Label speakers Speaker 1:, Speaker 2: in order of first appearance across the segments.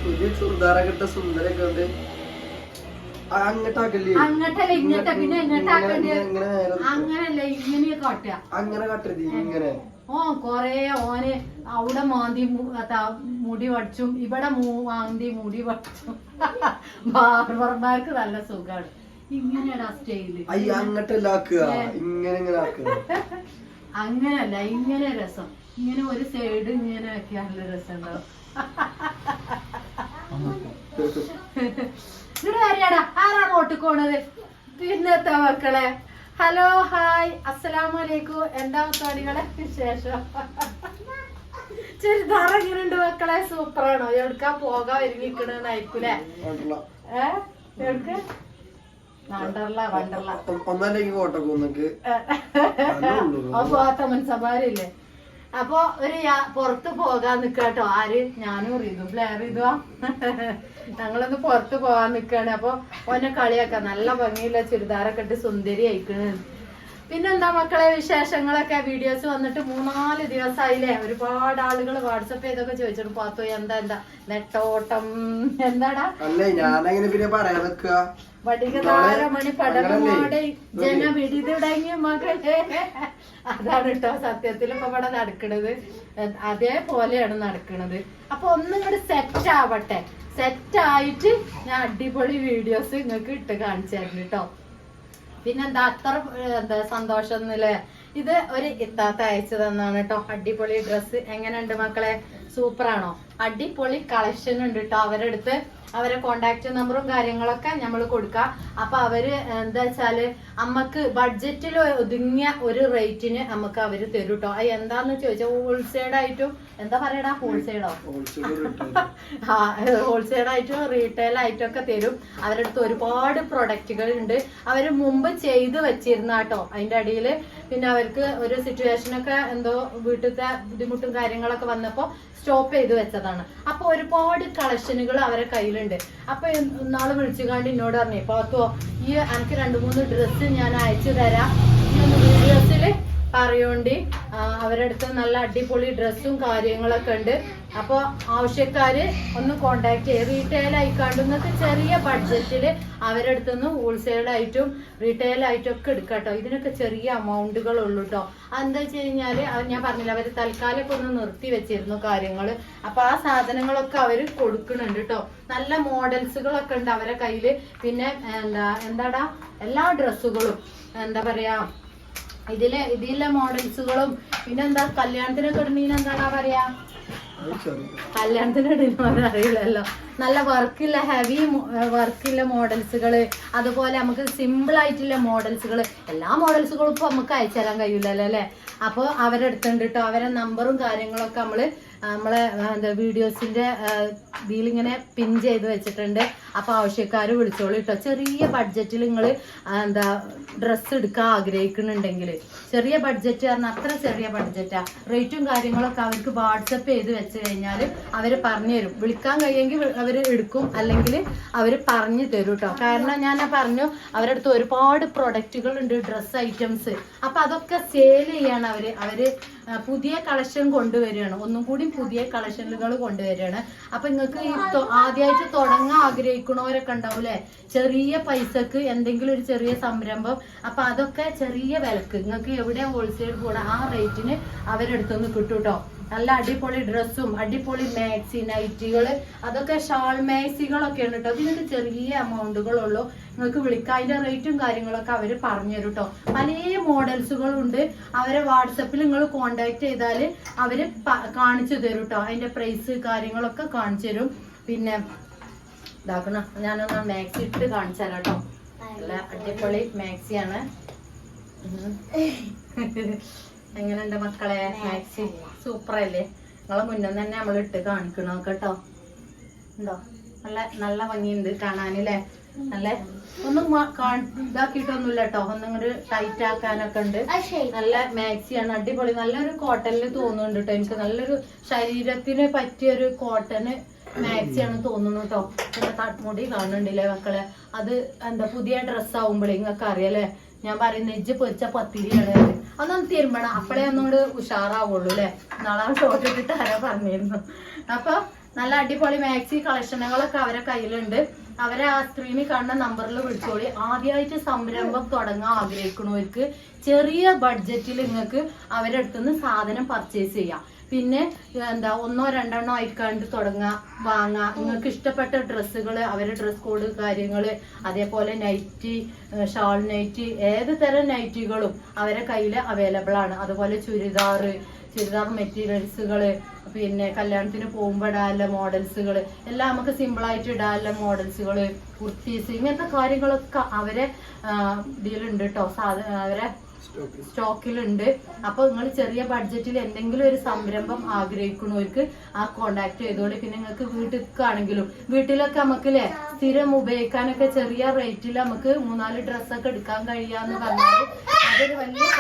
Speaker 1: പുതിയ ചുരിദാറൊക്കെ ഇട്ട സുന്ദരൊക്കെ ഉണ്ട്.
Speaker 2: അങ്ങട്ടല്ല ഇങ്ങോട്ടെ, പിന്നെ എങ്ങോട്ടാക്കണ്ടേ? അങ്ങനല്ല, ഇങ്ങനെ കാട്ടുക.
Speaker 1: അങ്ങനെ കട്ടരുത്, ഇങ്ങനെ.
Speaker 2: കൊറേ ഓന് അവിടെ മാന്തി മുടി വടിച്ചും ഇവിടെ മാന്തി മുടി വടിച്ചും. ബാർബർമാർക്ക് നല്ല സുഖാണ് ഇങ്ങനെയാണ് ആ സ്റ്റൈല്.
Speaker 1: അങ്ങട്ടല്ല
Speaker 2: അങ്ങനല്ല, ഇങ്ങനെ രസം. ഇങ്ങനെ ഒരു സൈഡ് ഇങ്ങനെ ആക്കിയ നല്ല രസം ഉണ്ടാവും. ഇവിടെ വരെയാടാ, ആരാ റോട്ടിൽ പോണത്? പിന്നത്തെ മക്കളെ, ഹലോ ഹായ് അസ്സലാമലൈക്കും. എന്താ മക്കളികളെ വിശേഷം? ചുരിദാർ എങ്ങനെയുണ്ട് മക്കളെ? സൂപ്പറാണോ? എവിടുക്കാ പോകാൻ ഒരുങ്ങിക്കണെന്നായിരിക്കൂലേ? എവിടുക്ക്? പോകാത്ത മനസ്സമാരില്ലേ? അപ്പൊ ഒരു പുറത്ത് പോകാൻ നിക്കാട്ടോ. ആര്? ഞാനും റീതും റീതുവാ. ഞങ്ങളൊന്ന് പുറത്ത് പോകാൻ നിക്കാണ്. അപ്പൊ ഓനെ കളിയാക്കാം. നല്ല ഭംഗിയുള്ള ചുരിദാറൊക്കെ ഇട്ട് സുന്ദരി അയക്കണ്. പിന്നെന്താ മക്കളെ വിശേഷങ്ങളൊക്കെ? വീഡിയോസ് വന്നിട്ട് 3-4 ദിവസമായില്ലേ? ഒരുപാട് ആളുകൾ വാട്സപ്പ് ചെയ്തൊക്കെ ചോദിച്ചിട്ട് പാത്തു എന്താ നെട്ടോട്ടം എന്താടാ? വടികതാരമണി പടകമോടെ ജനവിധി തുടങ്ങിയ മകളെ. അതാണ് കേട്ടോ സത്യത്തിൽ ഇപ്പൊ ഇവിടെ നടക്കണത്. അതേപോലെയാണ് നടക്കണത്. അപ്പൊ ഒന്നും കൂടി സെറ്റ് ആവട്ടെ. സെറ്റ് ആയിട്ട് ഞാൻ അടിപൊളി വീഡിയോസ് നിങ്ങൾക്ക് ഇട്ട് കാണിച്ചു തരുന്നു കേട്ടോ. പിന്നെന്താ അത്ര സന്തോഷം ഒന്നുമില്ലേ? ഇത് ഒരു ഇത്താത്ത അയച്ചു തന്നാണ് കേട്ടോ. അടിപൊളി ഡ്രസ്സ്. എങ്ങനെയുണ്ട് മക്കളെ? സൂപ്പറാണോ? അടിപൊളി കളക്ഷൻ ഉണ്ട് കേട്ടോ. അവരെടുത്ത് അവരെ കോണ്ടാക്ട് നമ്പറും കാര്യങ്ങളൊക്കെ നമ്മൾ കൊടുക്കാം. അപ്പൊ അവര് എന്താ വെച്ചാല് അമ്മക്ക് ബഡ്ജറ്റിൽ ഒതുങ്ങിയ ഒരു റേറ്റിന് നമുക്ക് അവര് തരും കേട്ടോ. അത് എന്താന്ന് ചോദിച്ചാൽ ഹോൾസെയിൽ ആയിട്ടും എന്താ പറയടാ, ഹോൾസെയിലോ ഹോൾസെയിൽ ആയിട്ടും റീറ്റെയിൽ ആയിട്ടും ഒക്കെ തരും. അവരുടെ അടുത്ത് ഒരുപാട് പ്രൊഡക്റ്റുകൾ ഉണ്ട്. അവര് മുമ്പ് ചെയ്ത് വെച്ചിരുന്ന കേട്ടോ. അതിന്റെ അടിയിൽ പിന്നെ അവർക്ക് ഒരു സിറ്റുവേഷനൊക്കെ എന്തോ വീട്ടിലത്തെ ബുദ്ധിമുട്ടും കാര്യങ്ങളൊക്കെ വന്നപ്പോ സ്റ്റോപ്പ് ചെയ്ത് വെച്ചതാണ്. അപ്പൊ ഒരുപാട് കളക്ഷനുകൾ അവരെ കയ്യിലുണ്ട്. അപ്പൊ നാളെ വിളിച്ചുകാണ്ട് എന്നോട് പറഞ്ഞേ പാത്തോ ഈ എനിക്ക് 2-3 ഡ്രസ്സ് ഞാൻ അയച്ചു തരാം, ഈ ഒന്ന് വീഡിയോസില് പറയോണ്ടി. അവരുടെ അടുത്ത് നല്ല അടിപൊളി ഡ്രസ്സും കാര്യങ്ങളൊക്കെ ഉണ്ട്. അപ്പൊ ആവശ്യക്കാര് ഒന്ന് കോണ്ടാക്ട് ചെയ്യും. റീറ്റെയിൽ ആയിക്കാണ്ട് നിങ്ങൾക്ക് ചെറിയ ബഡ്ജറ്റില് അവരുടെ അടുത്തുനിന്ന് ഹോൾസെയിൽ ആയിട്ടും റീറ്റെയിൽ ആയിട്ടും ഒക്കെ എടുക്കാട്ടോ. ഇതിനൊക്കെ ചെറിയ എമൗണ്ടുകൾ ഉള്ളു കേട്ടോ. എന്താ വെച്ച് കഴിഞ്ഞാല് ഞാൻ പറഞ്ഞില്ല, അവര് തൽക്കാലമൊക്കെ ഒന്ന് നിർത്തി വെച്ചിരുന്നു കാര്യങ്ങള്. അപ്പൊ ആ സാധനങ്ങളൊക്കെ അവര് കൊടുക്കുന്നുണ്ട് കേട്ടോ. നല്ല മോഡൽസുകളൊക്കെ ഉണ്ട് അവരെ കയ്യില്. പിന്നെ എന്താടാ എല്ലാ ഡ്രസ്സുകളും എന്താ പറയാ ഇതിലെ മോഡൽസുകളും. പിന്നെന്താ കല്യാണത്തിനൊക്കെ ഇടുന്നതിന് എന്താണാ പറയാ? കല്യാണത്തിന് ഇടുന്ന അറിയില്ലല്ലോ. നല്ല വർക്കില്ല, ഹെവി വർക്കില്ല മോഡൽസുകള്. അതുപോലെ നമുക്ക് സിമ്പിൾ ആയിട്ടുള്ള മോഡൽസുകള്. എല്ലാ മോഡൽസുകളും ഇപ്പൊ നമുക്ക് അയച്ചു തരാൻ കഴിയില്ലല്ലോ അല്ലെ? അപ്പൊ അവരെടുത്തുണ്ട് കേട്ടോ. അവരെ നമ്പറും കാര്യങ്ങളൊക്കെ നമ്മളെ വീഡിയോസിന്റെ ഇതിലിങ്ങനെ പിൻ ചെയ്ത് വെച്ചിട്ടുണ്ട്. അപ്പൊ ആവശ്യക്കാര് വിളിച്ചോളൂ കേട്ടോ. ചെറിയ ബഡ്ജറ്റിൽ നിങ്ങൾ ഡ്രസ്സ് എടുക്കാൻ ആഗ്രഹിക്കുന്നുണ്ടെങ്കിൽ, ചെറിയ ബഡ്ജറ്റ് പറഞ്ഞാൽ അത്ര ചെറിയ ബഡ്ജറ്റാ. റേറ്റും കാര്യങ്ങളൊക്കെ അവർക്ക് വാട്സപ്പ് ചെയ്ത് വെച്ച് കഴിഞ്ഞാൽ അവര് പറഞ്ഞു തരും. വിളിക്കാൻ കഴിയുമെങ്കിൽ അവര് എടുക്കും, അല്ലെങ്കിൽ അവര് പറഞ്ഞു തരും കേട്ടോ. കാരണം ഞാൻ പറഞ്ഞു അവരുടെ അടുത്ത് ഒരുപാട് പ്രൊഡക്റ്റുകൾ ഉണ്ട്, ഡ്രസ്സ് ഐറ്റംസ്. അപ്പൊ അതൊക്കെ സെയിൽ ചെയ്യാണ് അവര് പുതിയ കളക്ഷൻ കൊണ്ടുവരികയാണ്. ഒന്നും കൂടി പുതിയ കളക്ഷനുകൾ കൊണ്ടുവരികയാണ്. അപ്പൊ നിങ്ങൾക്ക് ആദ്യമായിട്ട് തുടങ്ങാൻ ആഗ്രഹിക്കണവരൊക്കെ ഉണ്ടാവൂലേ, ചെറിയ പൈസക്ക് എന്തെങ്കിലും ഒരു ചെറിയ സംരംഭം. അപ്പൊ അതൊക്കെ ചെറിയ വിലക്ക് നിങ്ങൾക്ക് എവിടെ ഹോൾസെയിൽ കൂടെ ആ റേറ്റിന് അവരെടുത്തൊന്ന് കിട്ടും കേട്ടോ. നല്ല അടിപൊളി ഡ്രസ്സും അടിപൊളി മാക്സി നൈറ്റികള്, അതൊക്കെ ഷാൾ മാക്സികളൊക്കെയാണ് കേട്ടോ. ഇതിനൊക്കെ ചെറിയ എമൗണ്ടുകളുള്ളൂ. നിങ്ങൾക്ക് വിളിക്കാം. അതിന്റെ റേറ്റും കാര്യങ്ങളൊക്കെ അവര് പറഞ്ഞു തരും കേട്ടോ. പല മോഡൽസുകളുണ്ട്. അവരെ വാട്സപ്പിൽ നിങ്ങൾ കോണ്ടാക്ട് ചെയ്താല് അവര് കാണിച്ചു തരും കേട്ടോ. അതിന്റെ പ്രൈസ് കാര്യങ്ങളൊക്കെ കാണിച്ചു തരും. പിന്നെ ഇതാക്കണ ഞാനൊന്ന് മാക്സി ഇട്ട് കാണിച്ചു തരാം കേട്ടോ. നല്ല അടിപൊളി മാക്സിയാണ്. എങ്ങനെയുണ്ട് മക്കളെ മാക്സി? സൂപ്പർ അല്ലേ? നിങ്ങളെ മുന്നേ തന്നെ നമ്മൾ ഇട്ട് കാണിക്കണോ കേട്ടോ. ഉണ്ടോ? നല്ല ഭംഗിയുണ്ട് കാണാനല്ലേ? നല്ല ഒന്നും ഇതാക്കിയിട്ടൊന്നുമില്ല കേട്ടോ. ഒന്നും കൂടി ടൈറ്റ് ആക്കാനൊക്കെ ഉണ്ട്. നല്ല മാക്സിയാണ്, അടിപൊളി. നല്ലൊരു കോട്ടണിൽ തോന്നുന്നുണ്ട് കേട്ടോ. എനിക്ക് നല്ലൊരു ശരീരത്തിന് പറ്റിയൊരു കോട്ടന് മാക്സിയാണ് തോന്നുന്നു കേട്ടോ. പിന്നെ തട്ടുമുടി കാണുന്നുണ്ടല്ലേ മക്കളെ? അത് പുതിയ ഡ്രസ്സ് ആവുമ്പോഴേ നിങ്ങൾക്ക് അറിയാലേ. ഞാൻ പറയുന്ന നെജ്ജ് പൊരിച്ച പത്തിരിയാണ്. അതൊന്ന് തിരുമ്പണം, അപ്പളേ ഒന്നുകൂടെ ഉഷാറാവുള്ളൂ അല്ലെ. നാളെ ഷോർട്ട് ഇട്ടിട്ട് ആരോ പറഞ്ഞിരുന്നു. അപ്പൊ നല്ല അടിപൊളി മാക്സി കളക്ഷനുകളൊക്കെ അവരെ കയ്യിലുണ്ട്. അവരെ ആ സ്ക്രീനിൽ കാണുന്ന നമ്പറിൽ വിളിച്ചോളി. ആദ്യമായിട്ട് സംരംഭം തുടങ്ങാൻ ആഗ്രഹിക്കുന്നവർക്ക് ചെറിയ ബഡ്ജറ്റിൽ നിങ്ങൾക്ക് അവരുടെ അടുത്തുനിന്ന് സാധനം പർച്ചേസ് ചെയ്യാം. പിന്നെ എന്താ 1-2 ആയിട്ട് കണ്ട് തുടങ്ങാം, വാങ്ങാം. നിങ്ങൾക്ക് ഇഷ്ടപ്പെട്ട ഡ്രസ്സുകൾ, അവരുടെ ഡ്രസ് കോഡ് കാര്യങ്ങൾ, അതേപോലെ നൈറ്റി, ഷാൾ നൈറ്റി, ഏത് തരം നൈറ്റികളും അവരെ കയ്യിൽ അവൈലബിൾ ആണ്. അതുപോലെ ചുരിദാർ മെറ്റീരിയൽസുകള്, പിന്നെ കല്യാണത്തിന് പോകുമ്പോൾ ഇടാനുള്ള മോഡൽസുകൾ എല്ലാം നമുക്ക് സിമ്പിൾ ആയിട്ട് ഇടാനുള്ള മോഡൽസുകള്, കുർത്തീസ്, ഇങ്ങനത്തെ കാര്യങ്ങളൊക്കെ അവരെ ഇതിലുണ്ട് കേട്ടോ. അവരെ സ്റ്റോക്കിലുണ്ട്. അപ്പൊ നിങ്ങൾ ചെറിയ ബഡ്ജറ്റിൽ എന്തെങ്കിലും ഒരു സംരംഭം ആഗ്രഹിക്കുന്നവർക്ക് ആ കോണ്ടാക്ട് ചെയ്തോളി. പിന്നെ നിങ്ങൾക്ക് വീട്ടിലേക്കാണെങ്കിലും, വീട്ടിലൊക്കെ നമുക്ക് അല്ലെ സ്ഥിരം ഉപയോഗിക്കാനൊക്കെ ചെറിയ റേറ്റിൽ നമുക്ക് 3-4 ഡ്രസ്സൊക്കെ എടുക്കാൻ കഴിയാന്ന് പറഞ്ഞാൽ അതൊരു വലിയ.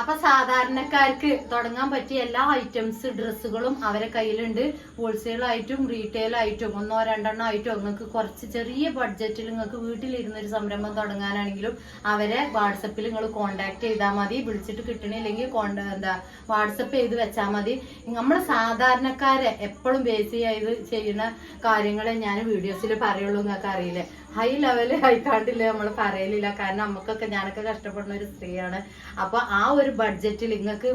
Speaker 2: അപ്പൊ സാധാരണക്കാർക്ക് തുടങ്ങാൻ പറ്റിയ എല്ലാ ഐറ്റംസ് ഡ്രസ്സുകളും അവരെ കയ്യിലുണ്ട്. ഹോൾസെയിൽ ആയിട്ടും റീറ്റെയിൽ ആയിട്ടും 1-2 ആയിട്ടും നിങ്ങൾക്ക് കുറച്ച് ചെറിയ ബഡ്ജറ്റിൽ നിങ്ങൾക്ക് വീട്ടിലിരുന്ന ഒരു സംരംഭം തുടങ്ങാനാണെങ്കിലും അവരെ വാട്സപ്പിൽ നിങ്ങൾ കോണ്ടാക്ട് ചെയ്താൽ മതി. വിളിച്ചിട്ട് കിട്ടണില്ലെങ്കിൽ വാട്സപ്പ് ചെയ്ത് വെച്ചാൽ മതി. നമ്മളെ സാധാരണക്കാരെ എപ്പോഴും ബേസ് ചെയ്ത് ചെയ്യുന്ന കാര്യങ്ങളെ ഞാൻ വീഡിയോസിൽ പറയുള്ളൂ. നിങ്ങൾക്ക് അറിയില്ലേ, ഹൈ ലെവല് ആയിക്കാണ്ടില്ല നമ്മൾ പറയലില്ല. കാരണം നമുക്കൊക്കെ, ഞാനൊക്കെ കഷ്ടപ്പെടുന്ന ഒരു സ്ത്രീയാണ്. അപ്പൊ ആ ഒരു ബഡ്ജറ്റിൽ നിങ്ങൾക്ക്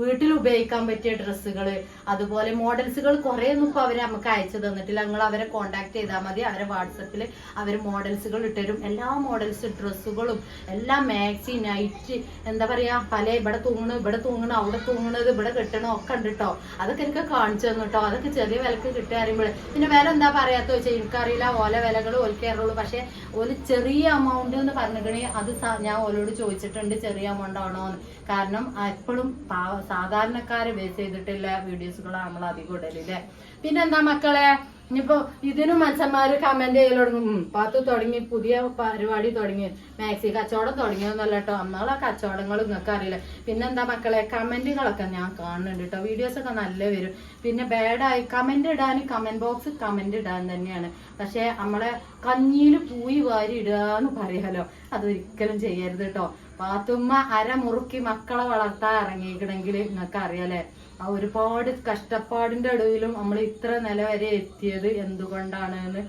Speaker 2: വീട്ടിൽ ഉപയോഗിക്കാൻ പറ്റിയ ഡ്രസ്സുകള്, അതുപോലെ മോഡൽസുകൾ കുറെ ഒന്നും ഇപ്പൊ അവരെ നമുക്ക് അയച്ചു തന്നിട്ടില്ല. നിങ്ങൾ അവരെ കോണ്ടാക്ട് ചെയ്താൽ മതി. അവരെ വാട്സപ്പിൽ അവർ മോഡൽസുകൾ ഇട്ടുതരും. എല്ലാ മോഡൽസ് ഡ്രസ്സുകളും എല്ലാം മാക്സി, നൈറ്റ്, എന്താ പറയാ, പല ഇവിടെ തൂങ്ങണ് അവിടെ തൂങ്ങണത്, ഇവിടെ കെട്ടണോ ഒക്കെ ഉണ്ട് കേട്ടോ. അതൊക്കെ എനിക്ക് കാണിച്ചു തന്നു കേട്ടോ. അതൊക്കെ ചെറിയ വിലക്ക് കിട്ടുക അറിയുമ്പോൾ പിന്നെ വില എന്താ പറയാത്ത വെച്ചാൽ എനിക്കറിയില്ല. ഓല വിലകൾ ഓൽക്കേറുള്ളൂ. പക്ഷെ ഒരു ചെറിയ എമൗണ്ട് എന്ന് പറഞ്ഞിട്ടുണ്ടെങ്കിൽ അത് ഞാൻ ഓലോട് ചോദിച്ചിട്ടുണ്ട് ചെറിയ എമൗണ്ട് ആണോ എന്ന്. കാരണം എപ്പോഴും സാധാരണക്കാരെ ബേസ് ചെയ്തിട്ടുള്ള വീഡിയോസുകളാണ് നമ്മൾ അധികം ഇടലില്ലേ. പിന്നെന്താ മക്കളെ, ഇനിയിപ്പോ ഇതിനും മനുഷ്യന്മാര് കമന്റ് ചെയ്യൽ തുടങ്ങും. പാത്തു തുടങ്ങി, പുതിയ പരിപാടി തുടങ്ങി, മാക്സി കച്ചവടം തുടങ്ങിയൊന്നല്ല കേട്ടോ. നമ്മളെ കച്ചവടങ്ങൾ നിങ്ങൾക്ക് അറിയില്ല. പിന്നെന്താ മക്കളെ, കമന്റുകളൊക്കെ ഞാൻ കാണുന്നുണ്ട് കേട്ടോ. വീഡിയോസ് ഒക്കെ നല്ല വരും. പിന്നെ ബാഡായി കമന്റ് ഇടാൻ, കമന്റ് ബോക്സ് കമന്റ് ഇടാൻ തന്നെയാണ്. പക്ഷെ നമ്മളെ കഞ്ഞിയിൽ പൂയി വാരി ഇടുക എന്ന് പറയാലോ, അതൊരിക്കലും ചെയ്യരുത് കേട്ടോ. പാത്തുമ്മ അരമുറുക്കി മക്കളെ വളർത്താൻ ഇറങ്ങിക്കണമെങ്കിൽ നിങ്ങൾക്ക് അറിയാലേ, ആ ഒരുപാട് കഷ്ടപ്പാടിന്റെ ഇടയിലും നമ്മൾ ഇത്ര നില വരെ എത്തിയത് എന്തുകൊണ്ടാണ് എന്ന്.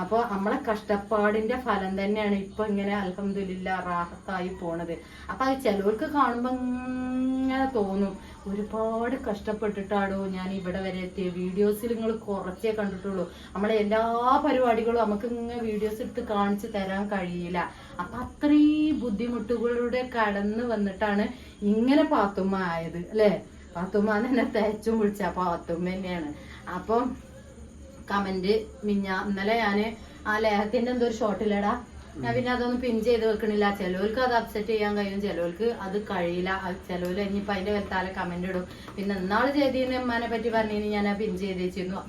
Speaker 2: അപ്പൊ നമ്മളെ കഷ്ടപ്പാടിന്റെ ഫലം തന്നെയാണ് ഇപ്പൊ ഇങ്ങനെ അൽഹംദുലില്ലാ റാഹത്തായി പോണത്. അപ്പൊ അത് ചിലവർക്ക് കാണുമ്പോ ഇങ്ങനെ തോന്നും, ഒരുപാട് കഷ്ടപ്പെട്ടിട്ടാണോ ഞാൻ ഇവിടെ വരെ എത്തിയ. വീഡിയോസിൽ നിങ്ങൾ കുറച്ചേ കണ്ടിട്ടുള്ളൂ. നമ്മളെ എല്ലാ പരിപാടികളും നമുക്ക് ഇങ്ങനെ വീഡിയോസ് എടുത്ത് കാണിച്ചു തരാൻ കഴിയില്ല. അപ്പൊ അത്രയും ബുദ്ധിമുട്ടുകളുടെ കടന്ന് വന്നിട്ടാണ് ഇങ്ങനെ പാത്തുമ്മ ആയത് അല്ലെ. പാത്തുമ്മ തന്നെ തേച്ചും വിളിച്ച പാത്തുമ്മ തന്നെയാണ്. അപ്പം കമന്റ് ഇന്നലെ ഞാന് ആ ലേഹത്തിന്റെ എന്തോ ഒരു ഷോട്ടില്ലടാ, ഞാൻ പിന്നെ അതൊന്നും പിൻ ചെയ്ത് വെക്കണില്ല. ചിലവർക്ക് അത് അപ്സെറ്റ് ചെയ്യാൻ കഴിയും, ചിലവർക്ക് അത് കഴിയില്ല. ചിലവര് ഇനിയിപ്പോ അതിന്റെ വലുത്താലെ കമന്റ് ഇടും. പിന്നെ ഇന്നാള് ചെയ്തതിന് ഉമ്മാനെ പറ്റി പറഞ്ഞതിന് ഞാൻ ആ പിൻ ചെയ്ത് വെച്ചിരുന്നു.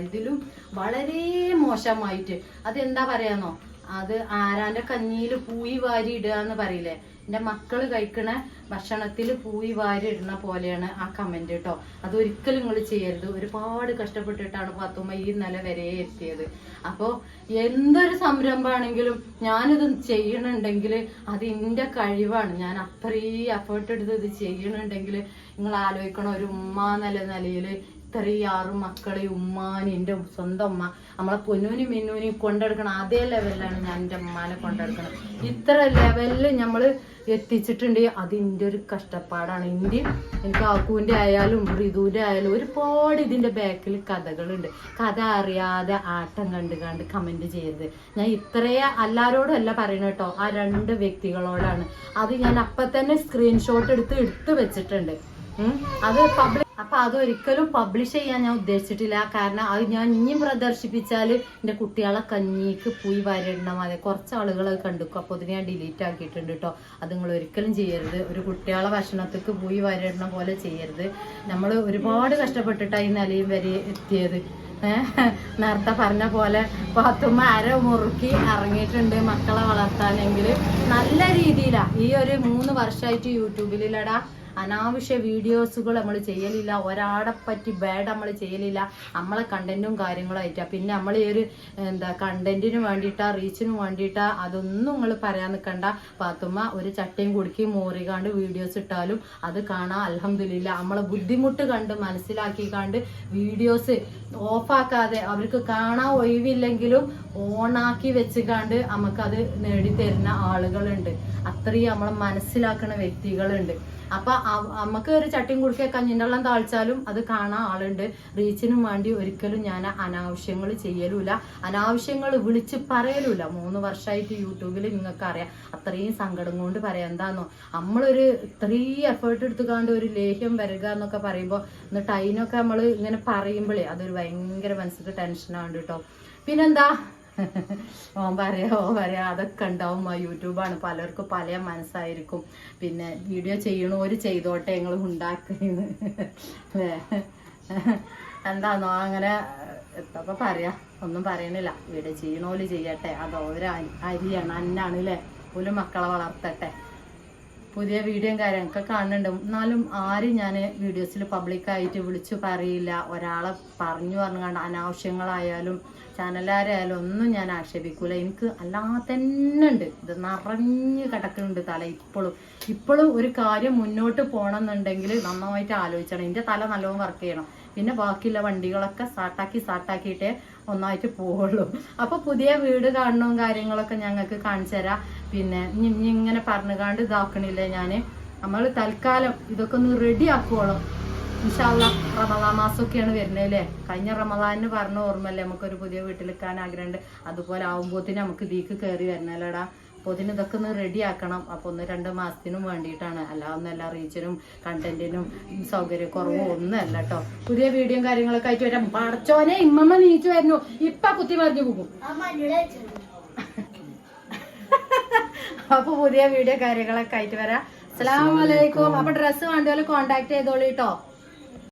Speaker 2: ഇതിലും വളരെ മോശമായിട്ട് അതെന്താ പറയാന്നോ, അത് ആരാന്റെ കഞ്ഞിയിൽ പൂയി വാരി ഇടുക എന്ന് പറയില്ലേ. എന്റെ മക്കള് കഴിക്കണ ഭക്ഷണത്തിൽ പൂയി വാരി ഇടുന്ന പോലെയാണ് ആ കമന്റ് കേട്ടോ. അതൊരിക്കലും നിങ്ങൾ ചെയ്യരുത്. ഒരുപാട് കഷ്ടപ്പെട്ടിട്ടാണ് പാത്തുമ്മ ഈ നില വരെ എത്തിയത്. അപ്പോ എന്തൊരു സംരംഭമാണെങ്കിലും ഞാനിത് ചെയ്യണുണ്ടെങ്കിൽ അത് എന്റെ കഴിവാണ്. ഞാൻ അത്രയും എഫേർട്ട് എടുത്ത് ഇത് ചെയ്യണുണ്ടെങ്കിൽ നിങ്ങൾ ആലോചിക്കണം, ഒരു ഉമ്മ നിലയില് ഇത്രയും 6 മക്കളെ ഉമ്മാനി, എൻ്റെ സ്വന്തം ഉമ്മ, നമ്മളെ പൊന്നൂനി മിന്നൂനി കൊണ്ടെടുക്കണം. അതേ ലെവലിലാണ് ഞാൻ എൻ്റെ ഉമ്മാനെ കൊണ്ടെടുക്കണം. ഇത്ര ലെവലിൽ നമ്മൾ എത്തിച്ചിട്ടുണ്ട്. അതിൻ്റെ ഒരു കഷ്ടപ്പാടാണ്. എനിക്ക് ആക്കൂൻ്റെ ആയാലും ഋതുവിൻ്റെ ആയാലും ഒരുപാട് ഇതിൻ്റെ ബാക്കിൽ കഥകളുണ്ട്. കഥ അറിയാതെ ആട്ടം കണ്ട് കമന്റ് ചെയ്യരുത്. ഞാൻ ഇത്രയേ എല്ലാവരോടും അല്ല പറയണ കേട്ടോ, ആ 2 വ്യക്തികളോടാണ്. അത് ഞാൻ അപ്പം തന്നെ സ്ക്രീൻഷോട്ട് എടുത്ത് വെച്ചിട്ടുണ്ട്. അത് അപ്പൊ അതൊരിക്കലും പബ്ലിഷ് ചെയ്യാൻ ഞാൻ ഉദ്ദേശിച്ചിട്ടില്ല. കാരണം അത് ഞാൻ ഇനിയും പ്രദർശിപ്പിച്ചാല് എന്റെ കുട്ടികളെ കഞ്ഞിക്ക് പോയി വരണ്ട മതി. കുറച്ച് ആളുകൾ കണ്ടുക്കും. അപ്പൊ അതിന് ഞാൻ ഡിലീറ്റ് ആക്കിയിട്ടുണ്ട് കേട്ടോ. അത് നിങ്ങൾ ഒരിക്കലും ചെയ്യരുത്. ഒരു കുട്ടികളെ ഭക്ഷണത്തേക്ക് പോയി വരണ്ട പോലെ ചെയ്യരുത്. നമ്മൾ ഒരുപാട് കഷ്ടപ്പെട്ടിട്ടാണ് ഈ നിലയും വരെ എത്തിയത്. നേരത്തെ പറഞ്ഞ പോലെ പാത്തുമ്മ അരമുറുക്കി ഇറങ്ങിയിട്ടുണ്ട് മക്കളെ വളർത്താനെങ്കിൽ. നല്ല രീതിയിലാ ഈ ഒരു 3 വർഷമായിട്ട് യൂട്യൂബിലടാ അനാവശ്യ വീഡിയോസുകൾ നമ്മൾ ചെയ്യലില്ല, ഒരാളെ പറ്റി ബാഡ് നമ്മൾ ചെയ്യലില്ല, നമ്മളെ കണ്ടന്റും കാര്യങ്ങളായിട്ടാ. പിന്നെ നമ്മൾ ഈ ഒരു കണ്ടന്റിന് വേണ്ടിയിട്ടാ റീച്ചിന് വേണ്ടിയിട്ടാ അതൊന്നും നിങ്ങൾ പറയാൻ നിൽക്കണ്ട. പാത്തുമ്മ ഒരു ചട്ടയും കുടുക്കിയും മോറിക്കാണ്ട് വീഡിയോസ് ഇട്ടാലും അത് കാണാൻ അൽഹംദുലില്ലാ നമ്മളെ ബുദ്ധിമുട്ട് കണ്ട് മനസ്സിലാക്കിക്കാണ്ട് വീഡിയോസ് ഓഫാക്കാതെ അവർക്ക് കാണാൻ ഒഴിവില്ലെങ്കിലും ഓണാക്കി വെച്ചുകാണ്ട് നമുക്കത് നേടിത്തരുന്ന ആളുകളുണ്ട്. അത്രയും നമ്മളെ മനസ്സിലാക്കുന്ന വ്യക്തികളുണ്ട്. അപ്പൊ നമുക്ക് ഒരു ചട്ടിയും കുടിക്കുക കഞ്ഞിൻ്റെ വെള്ളം താഴ്ച്ചാലും അത് കാണാൻ ആളുണ്ട്. റീച്ചിനും വേണ്ടി ഒരിക്കലും ഞാൻ അനാവശ്യങ്ങൾ ചെയ്യലുമില്ല, അനാവശ്യങ്ങൾ വിളിച്ച് പറയലുമില്ല. 3 വർഷമായിട്ട് യൂട്യൂബിൽ നിങ്ങൾക്ക് അറിയാം. അത്രയും സങ്കടം കൊണ്ട് പറയാം. എന്താന്നോ നമ്മളൊരു ഇത്രയും എഫേർട്ട് എടുത്തുകാണ്ട് ഒരു ലേഹ്യം വരിക എന്നൊക്കെ പറയുമ്പോൾ എന്നിട്ട് അതിനൊക്കെ നമ്മൾ ഇങ്ങനെ പറയുമ്പോഴേ അതൊരു ഭയങ്കര മനസ്സിക്ക് ടെൻഷനാണ് കേട്ടോ. പിന്നെന്താ ഓൻ പറയാ അതൊക്കെ ഉണ്ടാവും. യൂട്യൂബാണ്, പലർക്കും പല മനസ്സായിരിക്കും. പിന്നെ വീഡിയോ ചെയ്യണോര് ചെയ്തോട്ടെ, ഞങ്ങൾ ഉണ്ടാക്കുന്നു എന്താന്നോ അങ്ങനെ എത്തപ്പോ പറയാ, ഒന്നും പറയണില്ല. വീഡിയോ ചെയ്യണോല് ചെയ്യട്ടെ, അത് ഓരോ അരിയാണ് അന്നാണ് അല്ലേ, ഒരു മക്കളെ വളർത്തട്ടെ. പുതിയ വീഡിയോയും കാര്യങ്ങളൊക്കെ കാണുന്നുണ്ട്. എന്നാലും ആരും ഞാൻ വീഡിയോസിൽ പബ്ലിക്കായിട്ട് വിളിച്ചു പറയില്ല. ഒരാളെ പറഞ്ഞു കണ്ട് അനാവശ്യങ്ങളായാലും ചാനലാരായാലും ഒന്നും ഞാൻ ആക്ഷേപിക്കൂല. എനിക്ക് അല്ലാതെ തന്നെ ഉണ്ട്, ഇത് നിറഞ്ഞ് കിടക്കുന്നുണ്ട് തല. ഇപ്പോഴും ഒരു കാര്യം മുന്നോട്ട് പോകണമെന്നുണ്ടെങ്കിൽ നന്നായിട്ട് ആലോചിക്കണം. എൻ്റെ തല നല്ലോണം വർക്ക് ചെയ്യണം. പിന്നെ ബാക്കിയുള്ള വണ്ടികളൊക്കെ സ്റ്റാർട്ടാക്കിയിട്ടേ ഒന്നായിട്ട് പോവുള്ളൂ. അപ്പോൾ പുതിയ വീട് കാണണവും കാര്യങ്ങളൊക്കെ ഞങ്ങൾക്ക് കാണിച്ചു തരാം. പിന്നെ ഇങ്ങനെ പറഞ്ഞുകാണ്ട് ഇതാക്കണില്ലേ ഞാൻ. നമ്മൾ തൽക്കാലം ഇതൊക്കെ ഒന്ന് റെഡി ആക്കുവോളം ഇൻഷാ അല്ലാഹ്. റമദാൻ മാസമൊക്കെയാണ് വരുന്നത് അല്ലേ. കഴിഞ്ഞ റമദാനിന് പറഞ്ഞ ഓർമ്മല്ലേ നമുക്കൊരു പുതിയ വീട്ടിൽ നിൽക്കാൻ ആഗ്രഹമുണ്ട്. അതുപോലെ ആവുമ്പോത്തിന് നമുക്ക് ഇതിക്ക് കയറി വരണല്ലോടാ. അപ്പോൾ ഇതിന് ഇതൊക്കെ ഒന്ന് റെഡി ആക്കണം. അപ്പോൾ 1-2 മാസത്തിനും വേണ്ടിയിട്ടാണ്, അല്ലാതൊന്നല്ല റീച്ചിനും കണ്ടന്റിനും സൗകര്യക്കുറവും ഒന്നുമല്ല കേട്ടോ. പുതിയ വീഡിയോയും കാര്യങ്ങളൊക്കെ ആയിട്ട് വരാം. പടച്ചോനെ ഇമ്മമ്മ നീച്ചു വരുന്നു, ഇപ്പൊ കുത്തി മറിഞ്ഞു പോകും. അപ്പൊ പുതിയ വീഡിയോ കാര്യങ്ങളൊക്കെ ആയിട്ട് വരാം. അസ്സലാമു അലൈക്കും. അപ്പൊ ഡ്രസ്സ് വേണ്ടപോലെ കോണ്ടാക്ട് ചെയ്തോളൂ കേട്ടോ.